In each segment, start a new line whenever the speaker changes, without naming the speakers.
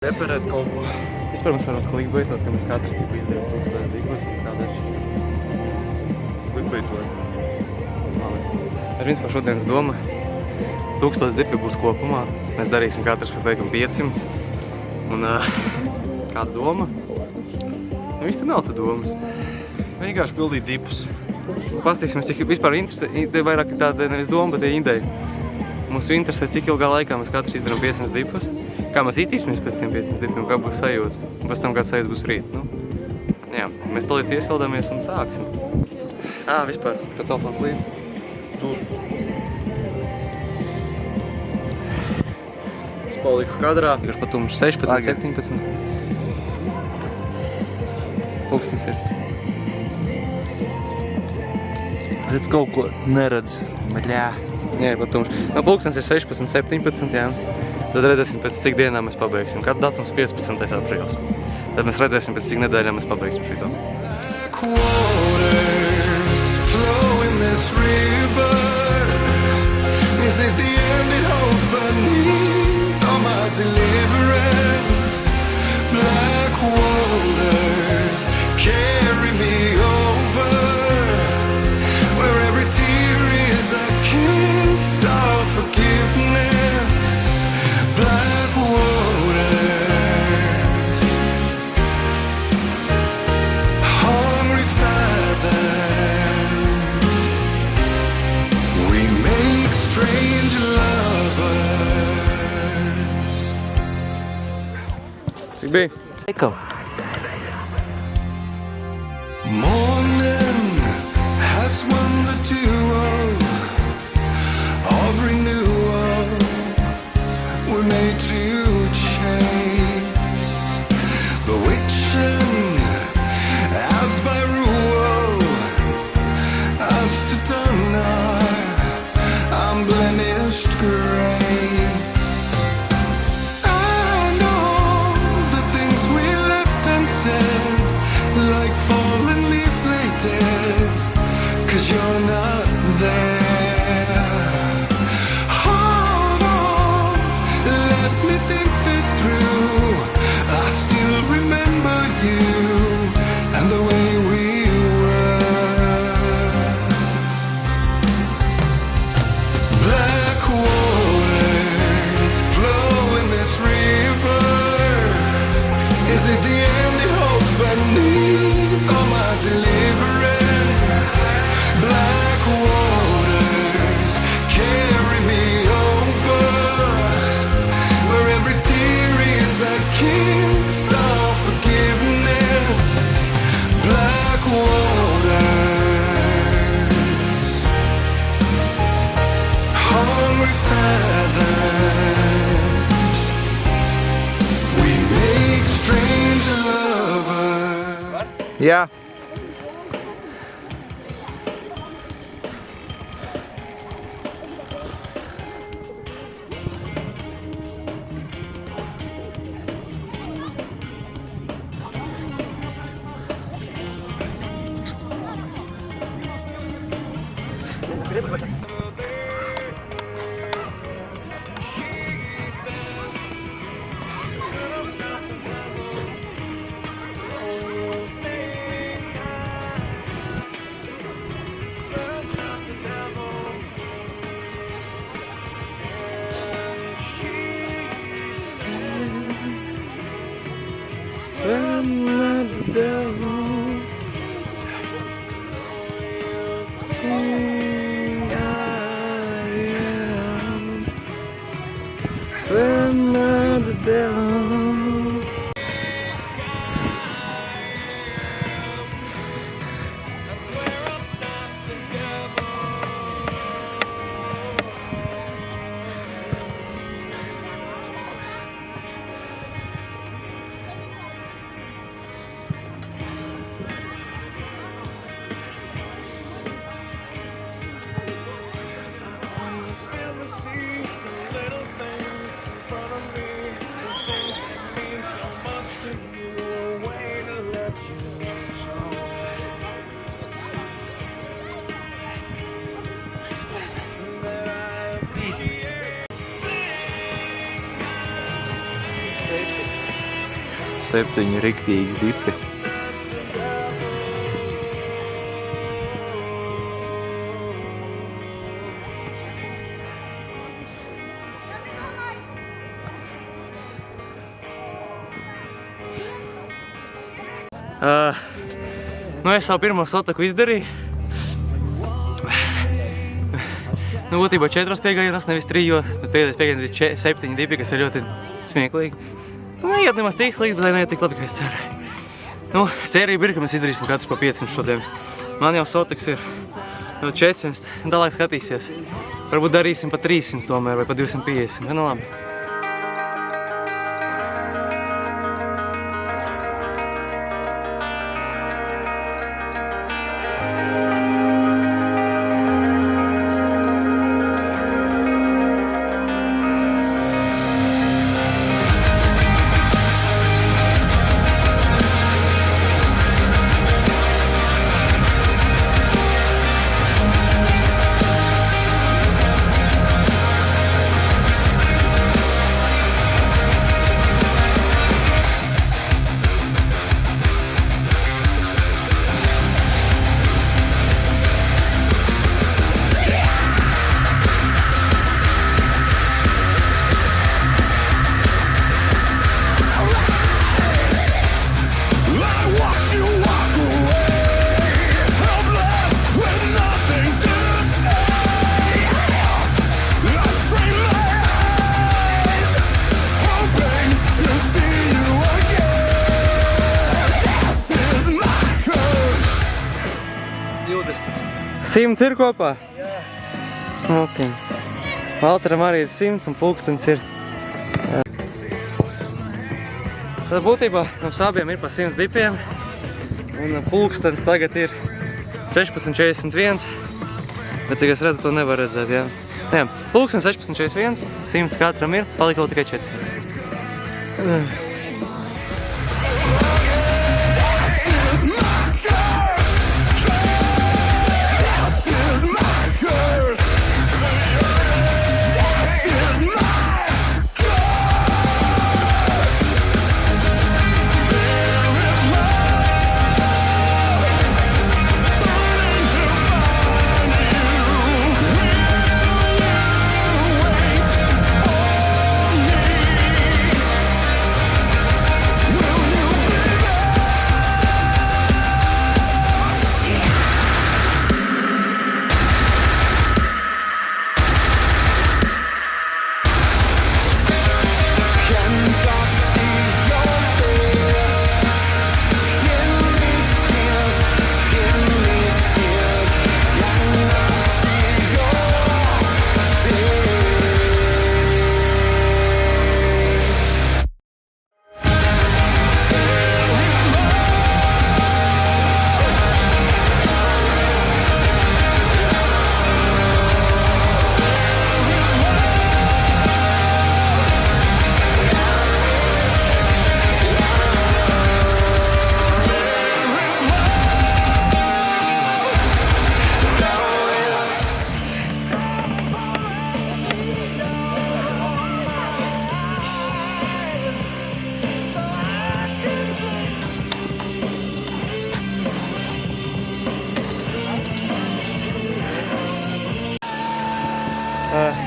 Reperēt kaut ko.
Vispār mēs varam klikbeitot, ka mēs katrs tipu izdarām tūkstoši dikos un kādēļ.
Klikbeitot.
Ar principā šodienas doma 1000 dipi būs kopumā. Mēs darīsim katrs par beigam 500. Un kāda doma? Nu, viss te nav te domas.
Vienkārši pildīt dipus.
Pastīsimies, cik vispār interesē, vairāk tāda nevis doma, bet interesē. Mums interesē, cik ilgā laikā mēs katrs izdarām 500 dipus. Kā mēs iztīsimies pēc tiem 500 dipiem, kā būs sajūtas. Un pēc tam kāds sajūtas būs rīt. Nu, jā, mēs to līdz iesildāmies un sāksim. Vispār, kā telefons līd.
Tur. Es paliku kadrā.
Ir pat 16, 17. Pulkstens ir.
Redz kaut ko neredz.
Bļā. Jā, ir pat no pulkstens ir 16, 17, jā. Tad redzēsim, pēc cik dienām mēs pabeigsim. Kad datums 15. aprīlis. Tad mēs redzēsim, pēc cik nedēļām mēs pabeigsim šito. Cik bija?
Ekam.
Morning has won the duel of renewal. We're made to chase the witching as by rule, as to done our unblemished grace. I know the things we left unsaid, like fallen leaves lay dead, 'cause you're not there. Hold on, let me think this through. I still remember you and the way we were. Black waters flow in this river. Is it the end it hopes beneath all my deliverance? Black waters carry me over, where every tear is a kiss of forgiveness. Black waters, hungry fathoms, we make strange lovers.
Jā. 7 riktīgi dipi.
Nu, es savu pirmo sotaku izdarīju. Nu, būtībā 4 piegājienos, nevis 3, bet pēdējais piegājiens bija 7 dipi, kas ir ļoti smieklīgi. Nu, neiet nemaz tik slikti, bet neiet tik labi, kā es cerēju. Nu, cerība ir, ka mēs izdarīsim katrs pa 500 šodien. Man jau sotaks ir 400, tālāk skatīsies. Varbūt darīsim pa 300 tomēr vai pa 250, nu labi. Simts ir kopā? Jā. Smoking. Valteram arī ir 100 un pulkstens ir. Jā. Tad būtībā mums abiem ir pa 100 dipiem. Un pulkstens tagad ir 16.41. Bet cik es redzu, to nevar redzēt, jā. Jā, pulkstens 16.41, 100 katram ir, palika vēl tikai 400.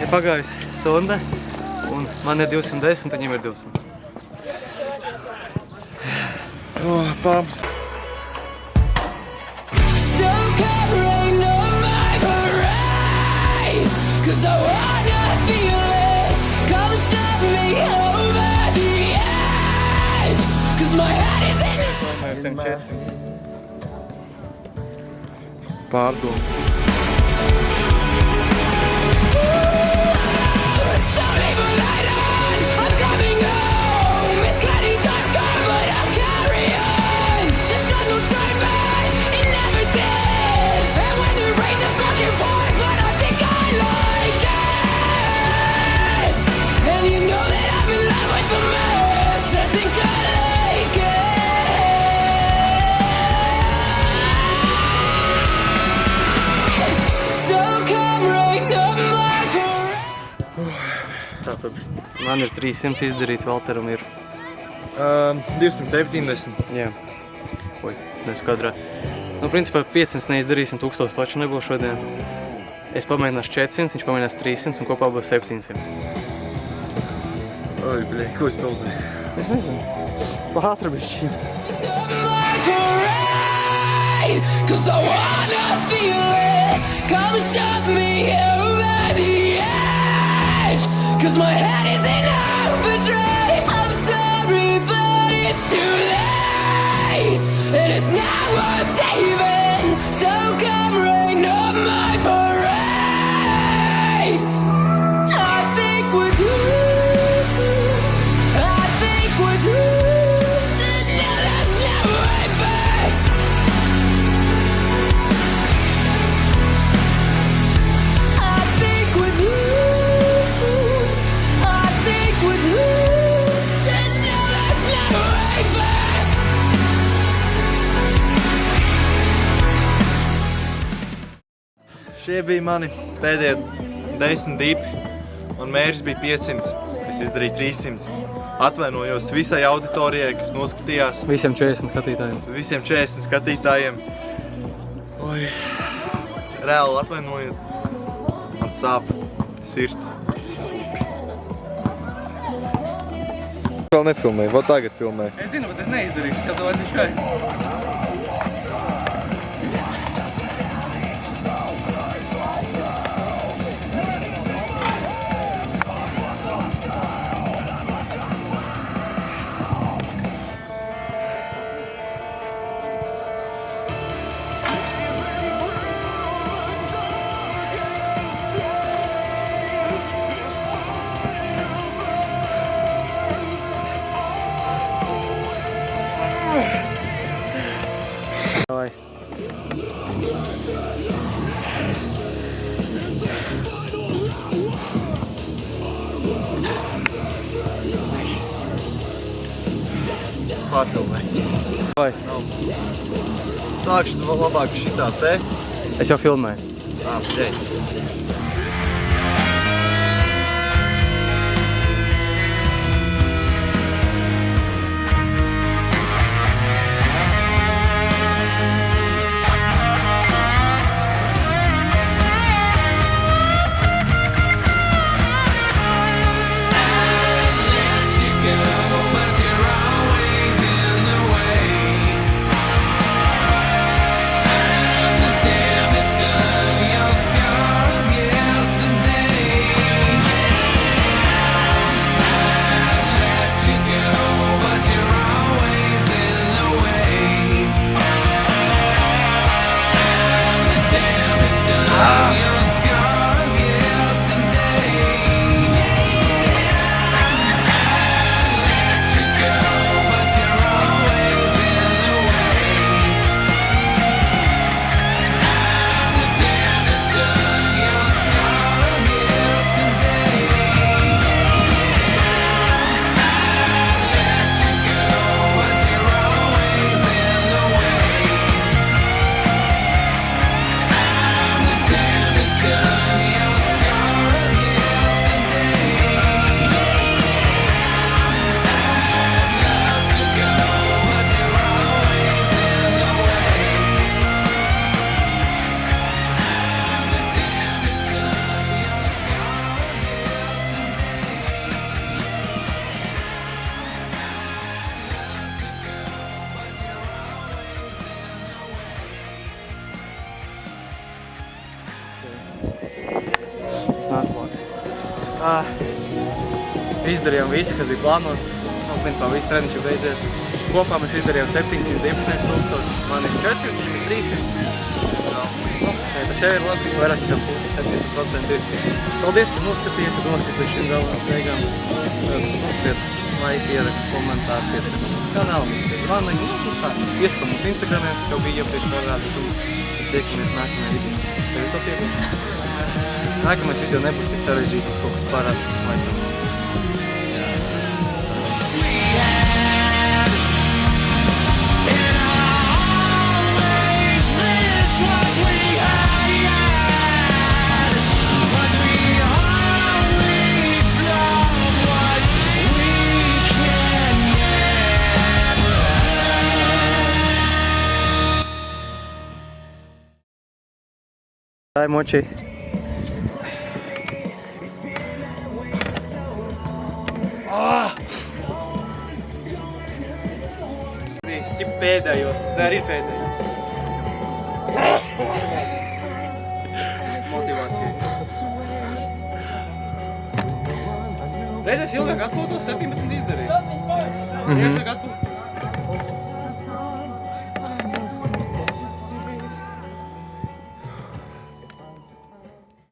Ir pagājusi stunda, un man ir 210, viņiem ir 200.
Pumps.
So come rain on my parade, 'cause I wanna feel it. Come shove me over the edge, 'cause my head is in
Domāju, uz tiem 400.
Pārdomas.
Tātad man ir 300 izdarīts, Valteram ir
270.
Jā. Oi, es neesmu kadrā. Nu, principā 500 neizdarīsim, 1000 taču nebūs šodien. Es pamēģināšu 400, viņš pamēģinās 300 un kopā būs 700.
Oi, bļē, ko es pauzēju?
Es nezinu. Pātri bišķi.
My parade, 'cause I wanna feel it. Come shove me over the edge, 'cause my head is in overdrive. I'm sorry, but it's too late, and it's not worth saving. So come rain on my parade. I think we're doomed. I think we're doomed. No, there's no way back. I think we're doomed. I think we're doomed. No, there's no way back.
Šie bija mani pēdējie 10 dipi, un mērķis bija 500. Es izdarīju 300. Atvainojos visai auditorijai, kas noskatījās,
Visiem 40 skatītājiem.
visiem 40 skatītājiem. Oi, reāli atvainojiet, man sāp sirds. Vēl nefilmēju, vēl tagad filmēju.
Es zinu, bet es neizdarīšu, es jau to atlišu šai. Davai.
Pārfilmēju.
Vai,
Sākšu vēl labāk šitā te.
es jau filmēju.
Bļē.
Es nāku klāt. Izdarījām visu, kas bija plānots. Principā viss treniņš jau beidzies. Kopā mēs izdarījām 712 tūkstoši. Man ir 400, viņam ir 300. Tas jau ir labi, vairāk nekā puses, 70% ir. Paldies, ka noskatījies, ja noskaties līdz šim galvām beigām. Noskaties, laika, ierakst, komentāru, piesaka kanālu, noskaties zvaniņu. Ieskam mums Instagramē, kas jau bija iepriekš parādīt. Tiekamies nākamajā video. Tev ir to piebilst? Nākamais video nebūs tik sarežģīts, būs kaut kas parasts. Laikam. Tā ir moči.
Viņš pēdējos, tā arī ir pēdējos. Motivācija. Reiz es ilgāk atpūtos, 17 izdarīju. Ilgāk atpūtos.